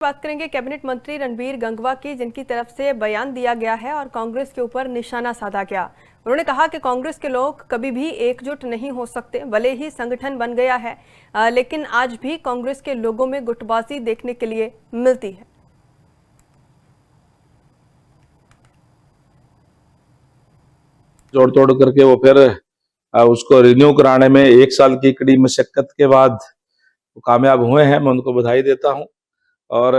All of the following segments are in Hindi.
बात करेंगे कैबिनेट मंत्री रणबीर गंगवा की, जिनकी तरफ से बयान दिया गया है और कांग्रेस के ऊपर निशाना साधा गया। उन्होंने कहा कि कांग्रेस के लोग कभी भी एकजुट नहीं हो सकते, भले ही संगठन बन गया है, लेकिन आज भी कांग्रेस के लोगों में गुटबाजी देखने के लिए मिलती है। जोड़ तोड़ करके वो फिर उसको रिन्यू कराने में 1 साल की कड़ी मशक्कत के बाद वो कामयाब हुए हैं। मैं उनको बधाई देता हूं। और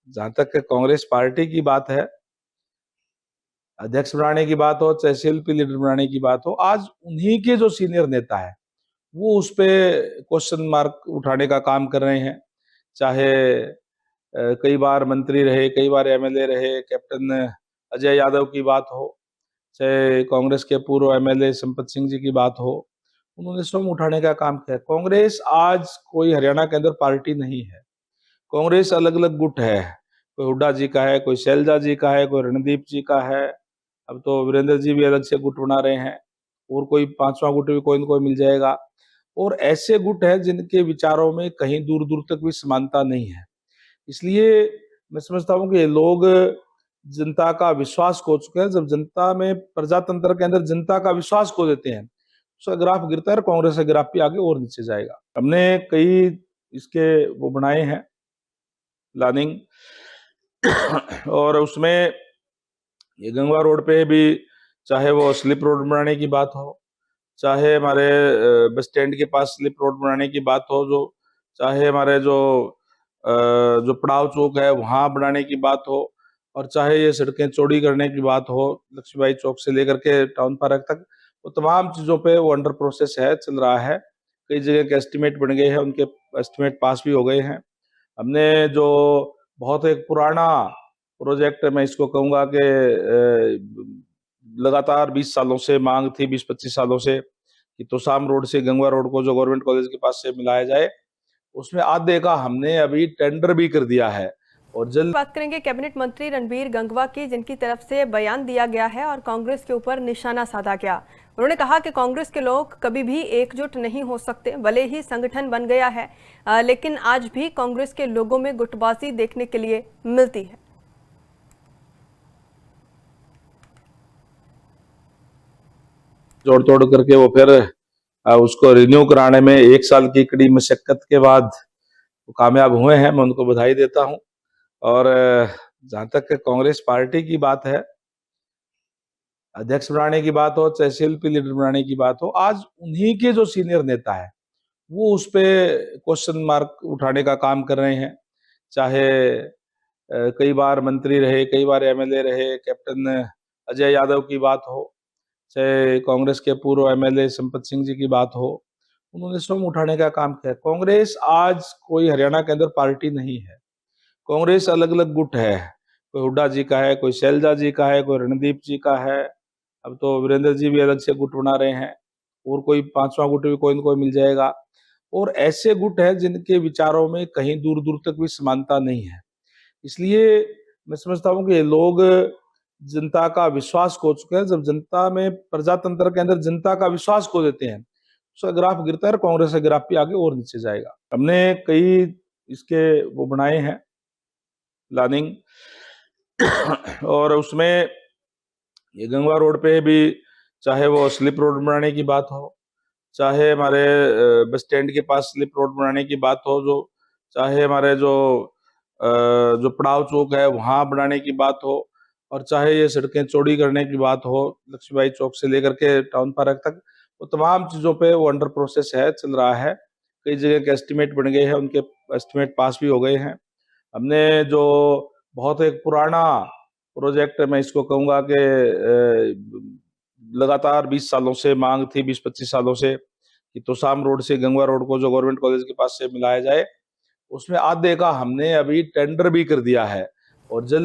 जहां तक कांग्रेस पार्टी की बात है, अध्यक्ष बनाने की बात हो चाहे शिल्पी लीडर बनाने की बात हो, आज उन्हीं के जो सीनियर नेता है वो उस पे क्वेश्चन मार्क उठाने का काम कर रहे हैं। चाहे कई बार मंत्री रहे, कई बार एमएलए रहे, कैप्टन अजय यादव की बात हो, चाहे कांग्रेस के पूर्व एमएलए संपत सिंह जी की बात हो, उन्होंने स्वयं उठाने का काम किया। कांग्रेस आज कोई हरियाणा के अंदर पार्टी नहीं है। कांग्रेस अलग अलग गुट है। कोई हुड्डा जी का है, कोई शैलजा जी का है, कोई रणदीप जी का है। अब तो वीरेंद्र जी भी अलग से गुट बना रहे हैं और कोई 5वां गुट भी कोई न कोई मिल जाएगा। और ऐसे गुट हैं जिनके विचारों में कहीं दूर दूर तक भी समानता नहीं है। इसलिए मैं समझता हूँ कि ये लोग जनता का विश्वास खो चुके हैं। जब जनता में, प्रजातंत्र के अंदर जनता का विश्वास खो देते हैं, उसका ग्राफ गिरता है और कांग्रेस का ग्राफ भी आगे और नीचे जाएगा। हमने कई इसके वो बनाए हैं प्लानिंग और उसमें ये गंगवा रोड पे भी, चाहे वो स्लिप रोड बनाने की बात हो, चाहे हमारे बस स्टैंड के पास स्लिप रोड बनाने की बात हो, चाहे हमारे जो पड़ाव चौक है वहां बनाने की बात हो, और चाहे ये सड़कें चौड़ी करने की बात हो लक्ष्मीबाई चौक से लेकर के टाउन पार्क तक, वो तमाम चीजों पे वो अंडर प्रोसेस है, चल रहा है। कई जगह के एस्टिमेट बन गए हैं, उनके एस्टिमेट पास भी हो गए हैं। हमने जो बहुत एक पुराना प्रोजेक्ट, मैं इसको कहूंगा कि लगातार 20 सालों से मांग थी, 20-25 सालों से, कि तोसाम रोड से गंगवा रोड को जो गवर्नमेंट कॉलेज के पास से मिलाया जाए, उसमें आधे का हमने अभी टेंडर भी कर दिया है। और जल्द बात करेंगे कैबिनेट मंत्री रणबीर गंगवा की, जिनकी तरफ से बयान दिया गया है और कांग्रेस के ऊपर निशाना साधा गया। उन्होंने कहा कि कांग्रेस के लोग कभी भी एकजुट नहीं हो सकते, भले ही संगठन बन गया है, लेकिन आज भी कांग्रेस के लोगों में गुटबाजी देखने के लिए मिलती है। जोड़ तोड़ करके वो फिर उसको रिन्यू कराने में 1 साल की कड़ी मशक्कत के बाद वो कामयाब हुए हैं। मैं उनको बधाई देता हूं। और जहां तक कांग्रेस पार्टी की बात है, अध्यक्ष बनाने की बात हो चाहे शिल्पी लीडर बनाने की बात हो, आज उन्हीं के जो सीनियर नेता है वो उस पे क्वेश्चन मार्क उठाने का काम कर रहे हैं। चाहे कई बार मंत्री रहे, कई बार एमएलए रहे, कैप्टन अजय यादव की बात हो, चाहे कांग्रेस के पूर्व एमएलए संपत सिंह जी की बात हो, उन्होंने स्वयं उठाने का काम किया। कांग्रेस आज कोई हरियाणा के अंदर पार्टी नहीं है। कांग्रेस अलग अलग गुट है। कोई हुड्डा जी का है, कोई शैलजा जी का है, कोई रणदीप जी का है। अब तो वीरेंद्र जी भी अलग से गुट बना रहे हैं और कोई 5वां गुट भी कोई न कोई मिल जाएगा। और ऐसे गुट हैं जिनके विचारों में कहीं दूर दूर तक भी समानता नहीं है। इसलिए मैं समझता हूँ कि ये लोग जनता का विश्वास खो चुके हैं। जब जनता में, प्रजातंत्र के अंदर जनता का विश्वास खो देते हैं, उसका ग्राफ गिरता है और कांग्रेस का ग्राफ भी आगे और नीचे जाएगा। हमने कई इसके वो बनाए हैं प्लानिंग और उसमें ये गंगवा रोड पे भी, चाहे वो स्लिप रोड बनाने की बात हो, चाहे हमारे बस स्टैंड के पास स्लिप रोड बनाने की बात हो, चाहे हमारे जो पड़ाव चौक है वहां बनाने की बात हो, और चाहे ये सड़कें चौड़ी करने की बात हो लक्ष्मीबाई चौक से लेकर के टाउन पार्क तक, वो तमाम चीजों पे वो अंडर प्रोसेस है, चल रहा है। कई जगह के एस्टिमेट बन गए हैं, उनके एस्टिमेट पास भी हो गए हैं। हमने जो बहुत एक पुराना प्रोजेक्ट, मैं इसको कहूंगा कि लगातार 20 सालों से मांग थी, 20-25 सालों से, कि तोसाम रोड से गंगवा रोड को जो गवर्नमेंट कॉलेज के पास से मिलाया जाए, उसमें आधे का हमने अभी टेंडर भी कर दिया है। और जल्द